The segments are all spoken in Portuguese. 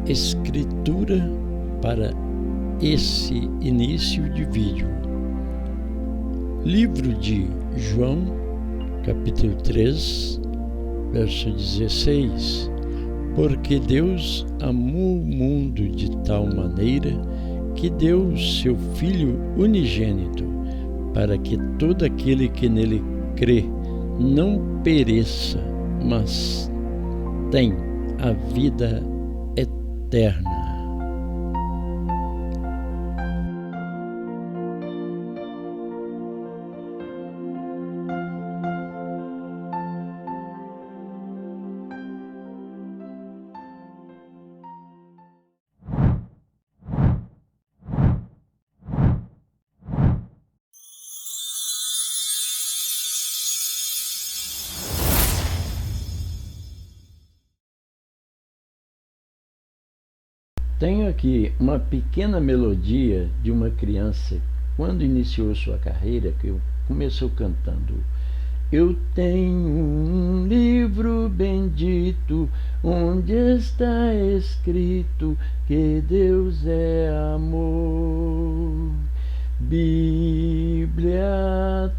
Escritura para esse início de vídeo. Livro de João, capítulo 3, verso 16. Porque Deus amou o mundo de tal maneira que deu o seu Filho unigênito, para que todo aquele que nele crê não pereça, mas tenha a vida eterna. Tenho aqui uma pequena melodia de uma criança quando iniciou sua carreira, que começou cantando: eu tenho um livro bendito, onde está escrito que Deus é amor. Bíblia,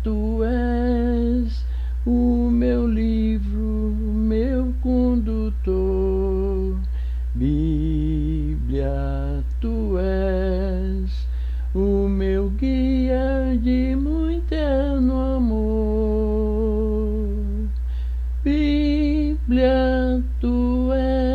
tu és o meu livro, meu condutor. Bíblia, tu és o meu guia de muito eterno amor. Bíblia, tu és.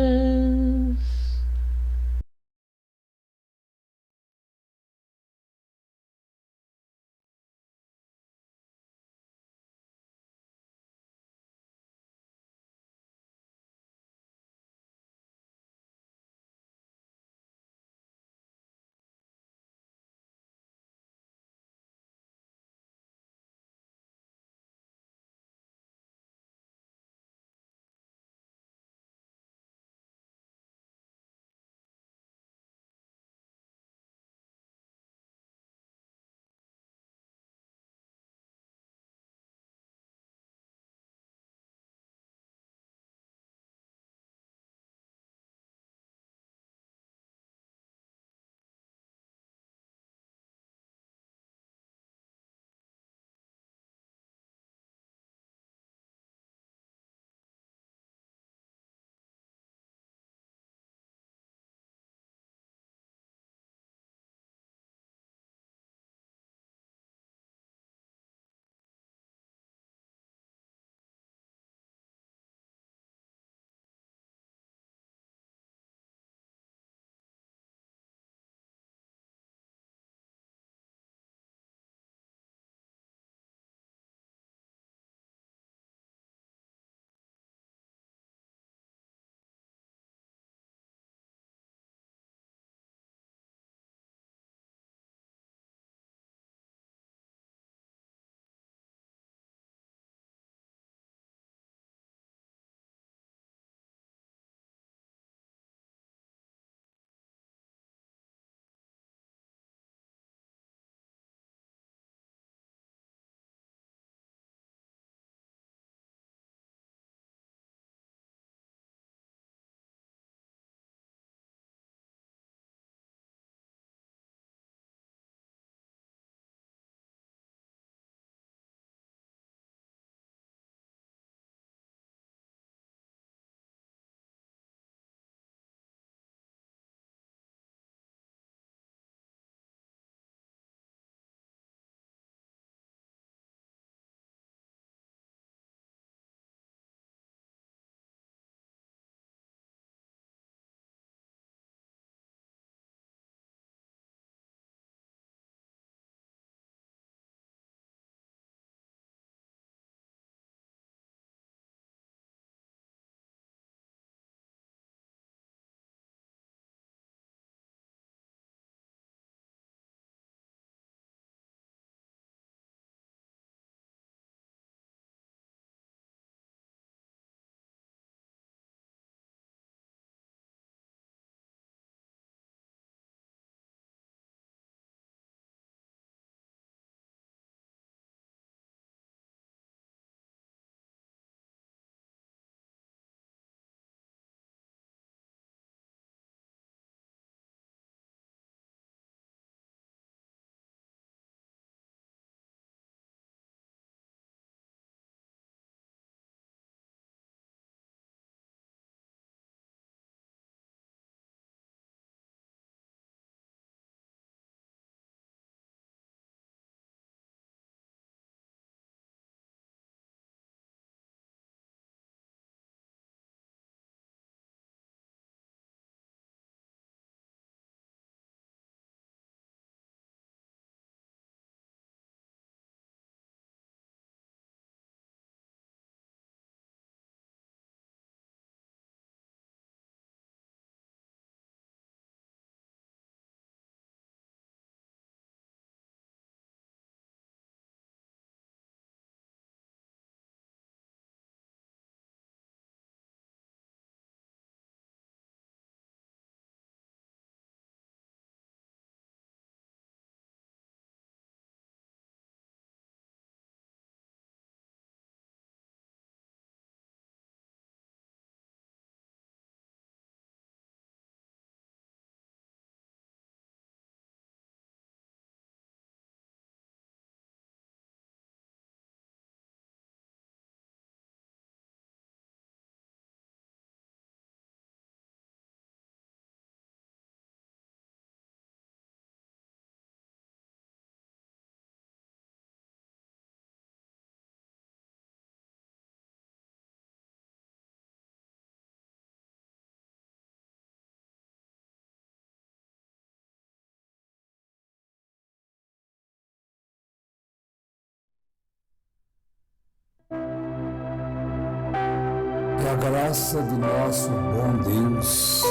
Que a graça do nosso bom Deus,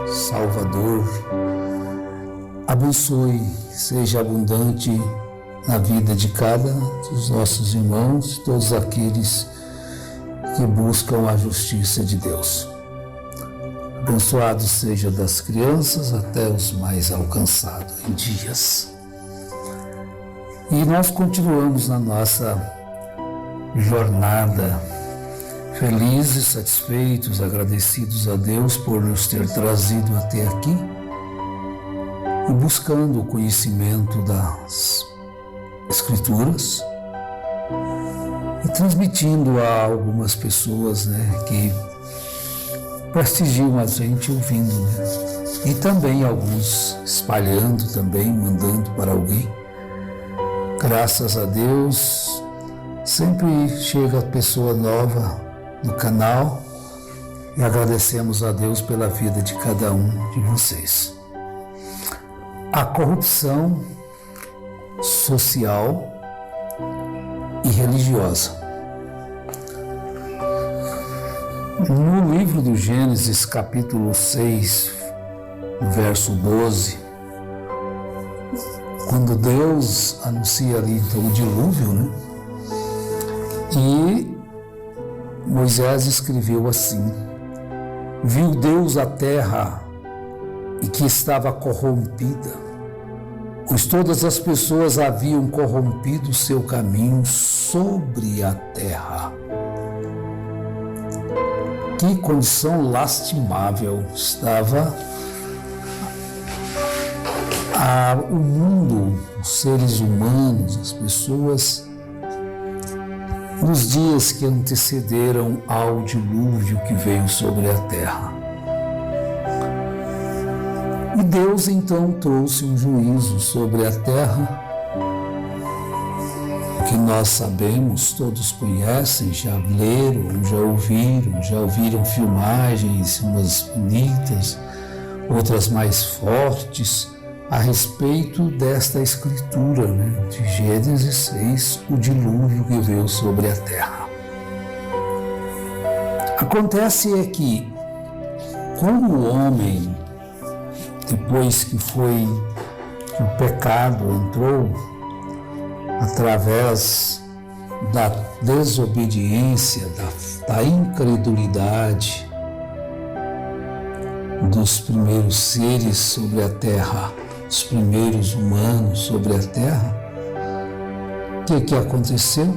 Salvador, abençoe, seja abundante na vida de cada dos nossos irmãos, todos aqueles que buscam a justiça de Deus. Abençoado seja das crianças até os mais alcançados em dias. E nós continuamos na nossa jornada, felizes, satisfeitos, agradecidos a Deus por nos ter trazido até aqui e buscando o conhecimento das Escrituras e transmitindo a algumas pessoas, que prestigiam a gente ouvindo, e também alguns espalhando também, mandando para alguém. Graças a Deus, sempre chega pessoa nova no canal e agradecemos a Deus pela vida de cada um de vocês. A corrupção social e religiosa. No livro do Gênesis, capítulo 6, verso 12, quando Deus anuncia ali então o dilúvio, e Moisés escreveu assim: viu Deus a terra e que estava corrompida, pois todas as pessoas haviam corrompido o seu caminho sobre a terra. Que condição lastimável estava o mundo, os seres humanos, as pessoas, nos dias que antecederam ao dilúvio que veio sobre a terra. E Deus então trouxe um juízo sobre a terra, que nós sabemos, todos conhecem, já leram, já ouviram filmagens, umas bonitas, outras mais fortes, a respeito desta escritura, de Gênesis 6, o dilúvio que veio sobre a terra. Acontece é que, como o homem, depois que o pecado entrou, através da desobediência, da incredulidade dos primeiros seres sobre a terra, os primeiros humanos sobre a terra, o que aconteceu?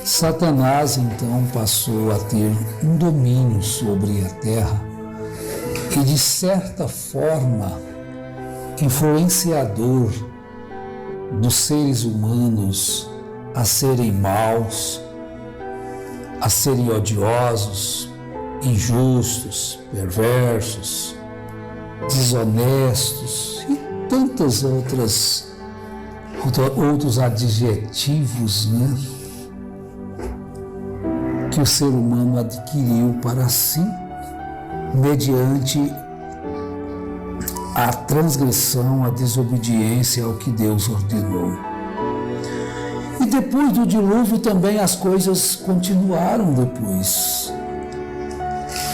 Satanás então passou a ter um domínio sobre a terra e, de certa forma, influenciador dos seres humanos a serem maus, a serem odiosos, injustos, perversos, desonestos e tantos outros adjetivos, que o ser humano adquiriu para si mediante a transgressão, a desobediência ao que Deus ordenou. E depois do dilúvio também as coisas continuaram depois.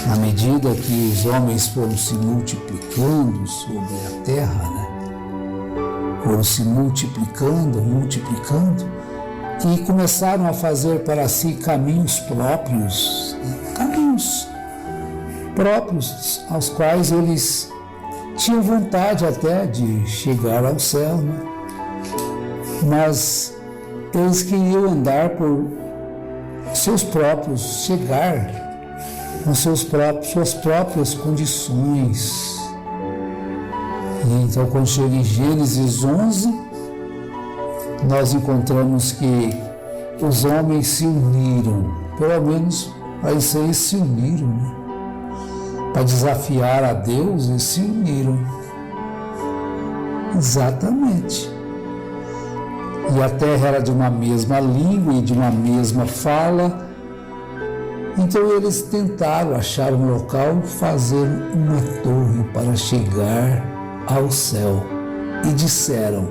Na medida que os homens foram se multiplicando sobre a terra, foram se multiplicando, e começaram a fazer para si caminhos próprios aos quais eles tinham vontade até de chegar ao céu, mas eles queriam andar por seus próprios, chegar com suas próprias condições. E então, quando chega em Gênesis 11, nós encontramos que os homens se uniram, pelo menos para isso eles se uniram, para desafiar a Deus, eles se uniram. Exatamente. E a terra era de uma mesma língua e de uma mesma fala. Então eles tentaram achar um local, fazer uma torre para chegar ao céu. E disseram: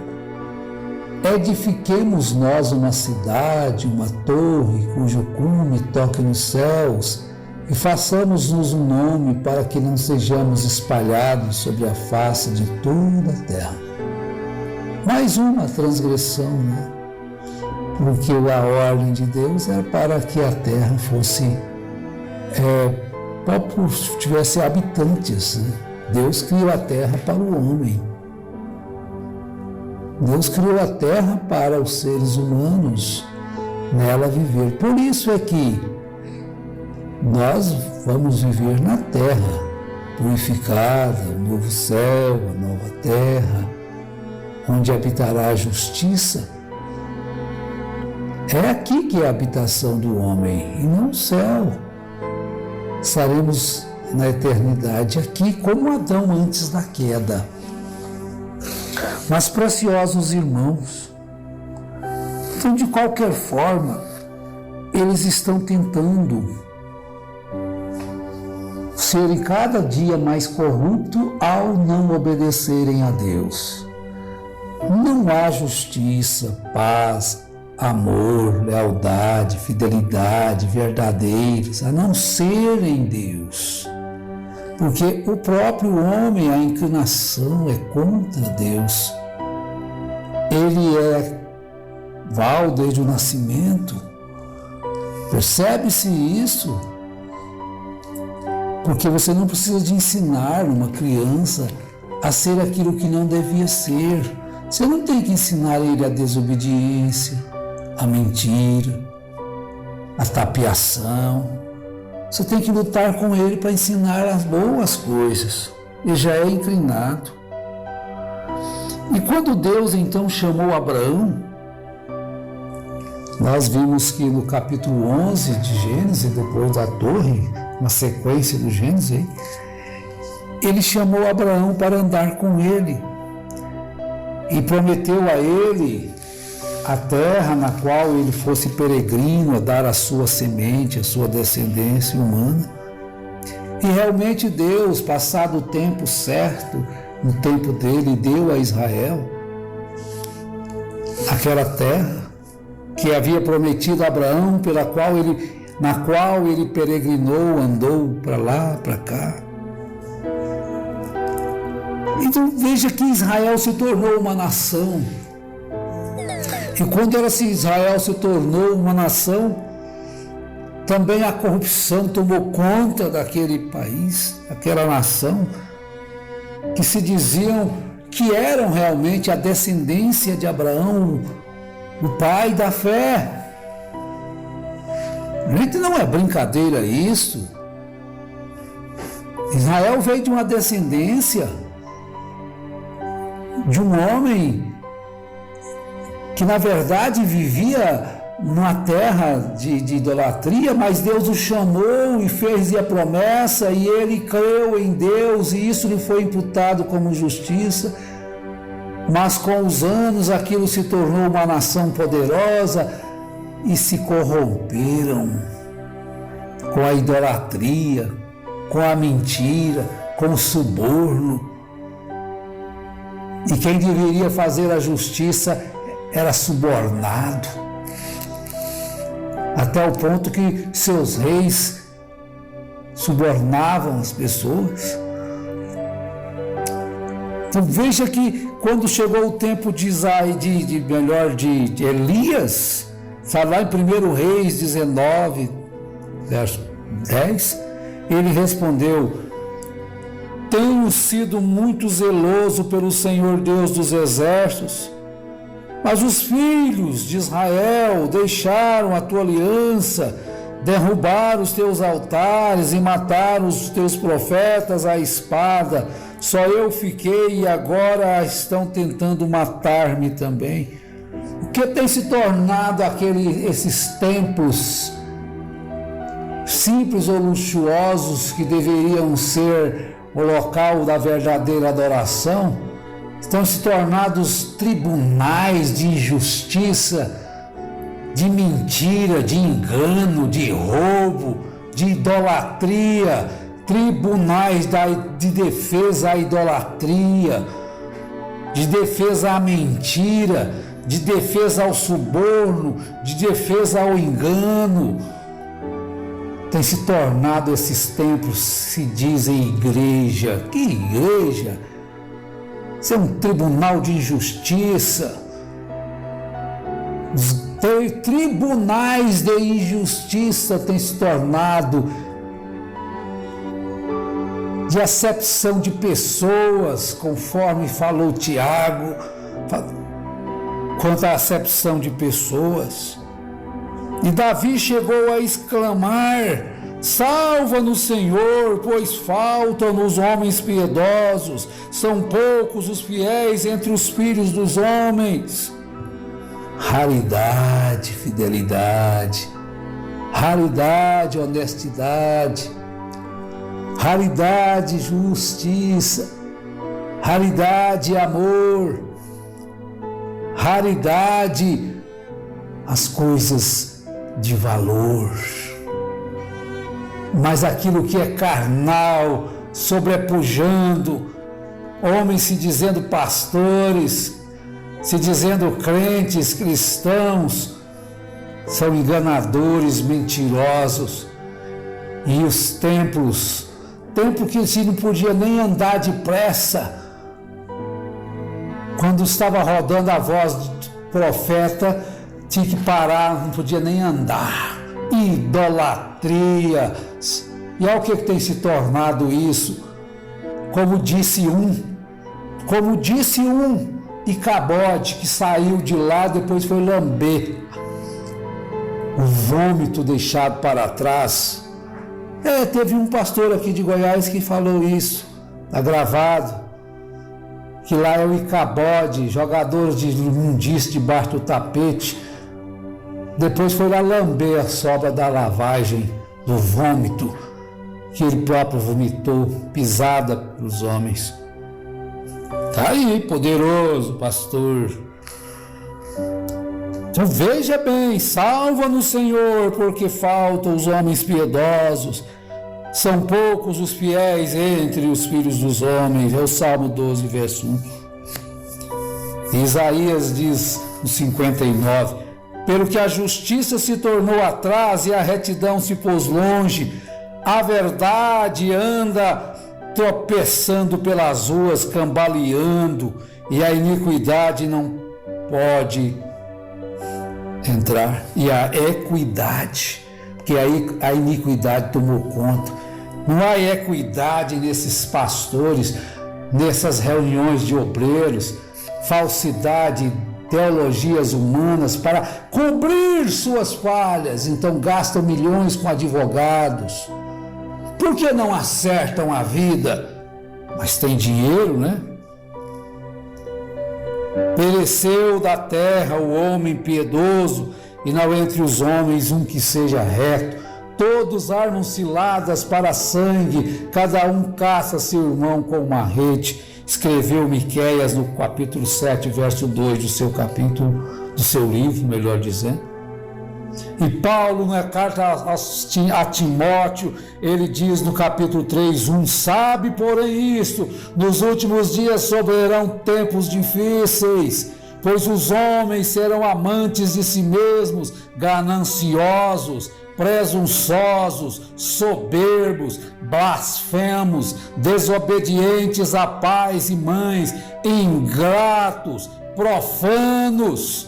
edifiquemos nós uma cidade, uma torre, cujo cume toque nos céus, e façamos-nos um nome para que não sejamos espalhados sobre a face de toda a terra. Mais uma transgressão, né? Porque a ordem de Deus era para que a terra fosse, tivesse habitantes, né? Deus criou a terra para o homem. Deus criou a terra para os seres humanos nela viver. Por isso é que nós vamos viver na terra purificada, o novo céu, a nova terra, onde habitará a justiça. É aqui que é a habitação do homem, e não o céu. Estaremos na eternidade aqui como Adão antes da queda. Mas, preciosos irmãos, então, de qualquer forma, eles estão tentando serem cada dia mais corruptos ao não obedecerem a Deus. Não há justiça, paz, amor, lealdade, fidelidade verdadeiros, a não ser em Deus. Porque o próprio homem, a inclinação é contra Deus. Ele é mau desde o nascimento. Percebe-se isso? Porque você não precisa de ensinar uma criança a ser aquilo que não devia ser. Você não tem que ensinar ele a desobediência, a mentira, a tapiação. Você tem que lutar com ele para ensinar as boas coisas. Ele já é inclinado. E quando Deus então chamou Abraão, nós vimos que no capítulo 11 de Gênesis, depois da torre, na sequência do Gênesis, ele chamou Abraão para andar com ele e prometeu a ele a terra na qual ele fosse peregrino, a dar a sua semente, a sua descendência humana. E realmente Deus, passado o tempo certo, no tempo dele, deu a Israel aquela terra que havia prometido a Abraão, na qual ele peregrinou, andou para lá, para cá. Então veja que Israel se tornou uma nação. E quando Israel se tornou uma nação, também a corrupção tomou conta daquele país, aquela nação, que se diziam que eram realmente a descendência de Abraão, o pai da fé. Gente, não é brincadeira isso. Israel veio de uma descendência de um homem que na verdade vivia numa terra de idolatria, mas Deus o chamou e fez a promessa, e ele creu em Deus, e isso lhe foi imputado como justiça. Mas com os anos aquilo se tornou uma nação poderosa e se corromperam com a idolatria, com a mentira, com o suborno. E quem deveria fazer a justiça era subornado, até o ponto que seus reis subornavam as pessoas. Então veja que quando chegou o tempo de Elias, está lá em 1 Reis 19, verso 10, ele respondeu: tenho sido muito zeloso pelo Senhor Deus dos exércitos, mas os filhos de Israel deixaram a tua aliança, derrubaram os teus altares e mataram os teus profetas à espada. Só eu fiquei e agora estão tentando matar-me também. O que tem se tornado esses templos simples ou luxuosos que deveriam ser o local da verdadeira adoração, estão se tornados tribunais de injustiça, de mentira, de engano, de roubo, de idolatria, tribunais de defesa à idolatria, de defesa à mentira, de defesa ao suborno, de defesa ao engano. tem se tornado esses templos, se dizem igreja. Que igreja? Isso é um tribunal de injustiça. Os tribunais de injustiça têm se tornado de acepção de pessoas, conforme falou Tiago, quanto à acepção de pessoas. E Davi chegou a exclamar: salva-nos, Senhor, pois faltam-nos homens piedosos, são poucos os fiéis entre os filhos dos homens. Raridade, fidelidade, raridade, honestidade, raridade, justiça, raridade, amor, raridade, as coisas de valor. Mas aquilo que é carnal, sobrepujando, homens se dizendo pastores, se dizendo crentes, cristãos, são enganadores, mentirosos. E os templos que se não podia nem andar depressa, quando estava rodando a voz do profeta, tinha que parar, não podia nem andar. Idolatria. E olha o que tem se tornado isso. Como disse um Icabode, que saiu de lá, depois foi lamber o vômito deixado para trás. Teve um pastor aqui de Goiás que falou isso, está gravado, que lá é o Icabode, jogadores de imundície debaixo do tapete. Depois foi lá lamber a sobra da lavagem, do vômito que ele próprio vomitou, pisada pelos homens. Está aí, poderoso pastor. Então veja bem, salva-nos, Senhor, porque faltam os homens piedosos, são poucos os fiéis entre os filhos dos homens. É o Salmo 12, verso 1. Isaías diz no 59, pelo que a justiça se tornou atrás e a retidão se pôs longe, a verdade anda tropeçando pelas ruas, cambaleando, e a iniquidade não pode entrar. E a equidade, porque aí a iniquidade tomou conta. Não há equidade nesses pastores, nessas reuniões de obreiros, falsidade, teologias humanas para cobrir suas falhas. Então gastam milhões com advogados. Por que não acertam a vida? Mas tem dinheiro, né? Pereceu da terra o homem piedoso, e não entre os homens um que seja reto. Todos armam ciladas para sangue, cada um caça seu irmão com uma rede. Escreveu Miqueias no capítulo 7, verso 2 do seu livro, melhor dizendo. E Paulo, na carta a Timóteo, ele diz no capítulo 3:1, sabe, porém, isto, nos últimos dias sobrevirão tempos difíceis, pois os homens serão amantes de si mesmos, gananciosos, presunçosos, soberbos, blasfemos, desobedientes a pais e mães, ingratos, profanos,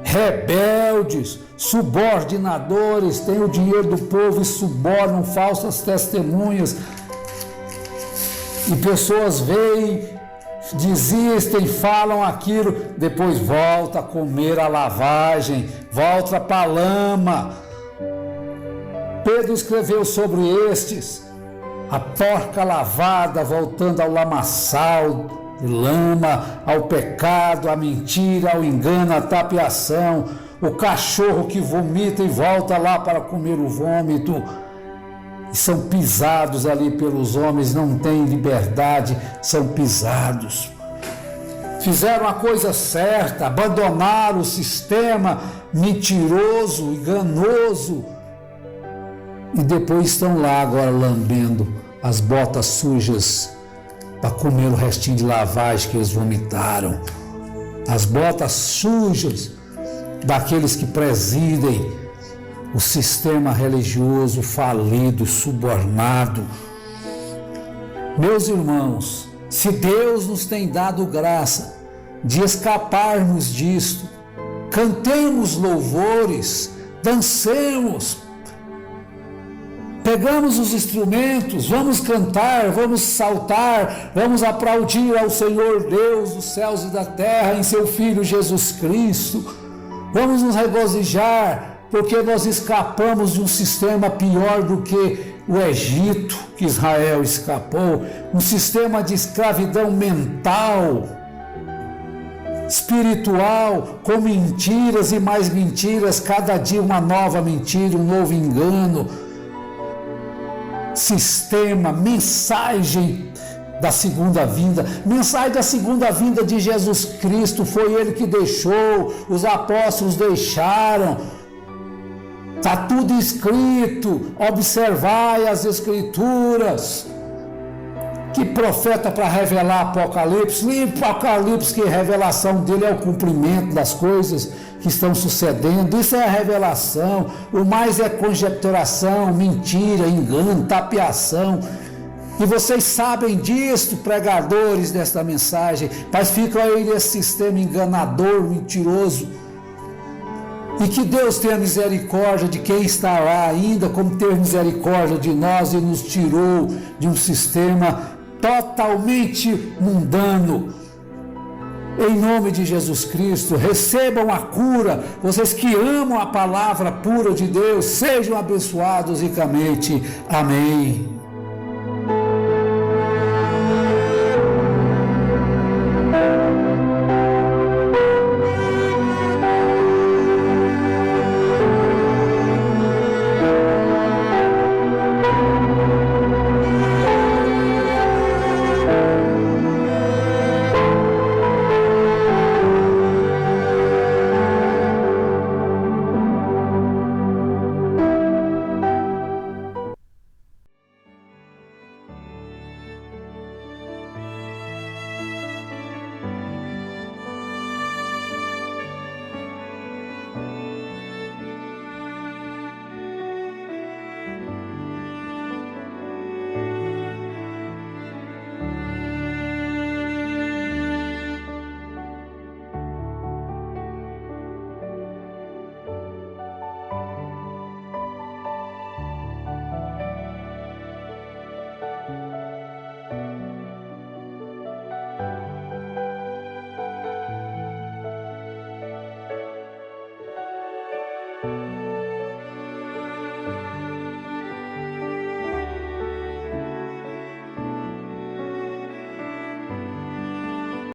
rebeldes, subordinadores, têm o dinheiro do povo e subornam falsas testemunhas. E pessoas veem, desistem, falam aquilo, depois volta a comer a lavagem, volta para a lama. Pedro escreveu sobre estes, a porca lavada voltando ao lamaçal de lama, ao pecado, à mentira, ao engano, à tapiação, o cachorro que vomita e volta lá para comer o vômito, e são pisados ali pelos homens, não têm liberdade, são pisados. Fizeram a coisa certa, abandonaram o sistema mentiroso, enganoso, e depois estão lá agora lambendo as botas sujas para comer o restinho de lavagem que eles vomitaram. As botas sujas daqueles que presidem o sistema religioso falido, subornado. Meus irmãos, se Deus nos tem dado graça de escaparmos disto, cantemos louvores, dancemos, pegamos os instrumentos, vamos cantar, vamos saltar, vamos aplaudir ao Senhor Deus dos céus e da terra em seu Filho Jesus Cristo. Vamos nos regozijar, porque nós escapamos de um sistema pior do que o Egito, que Israel escapou, um sistema de escravidão mental, espiritual, com mentiras e mais mentiras, cada dia uma nova mentira, um novo engano. Sistema, mensagem da segunda vinda, mensagem da segunda vinda de Jesus Cristo, foi Ele que deixou, os apóstolos deixaram, está tudo escrito, observai as Escrituras. Que profeta para revelar Apocalipse? Livro Apocalipse, que a revelação dele é o cumprimento das coisas que estão sucedendo, isso é a revelação. O mais é conjecturação, mentira, engano, tapeação. E vocês sabem disso, pregadores desta mensagem, mas ficam aí nesse sistema enganador, mentiroso. E que Deus tenha misericórdia de quem está lá ainda, como teve misericórdia de nós e nos tirou de um sistema totalmente mundano. Em nome de Jesus Cristo, recebam a cura. Vocês que amam a palavra pura de Deus, sejam abençoados ricamente. Amém.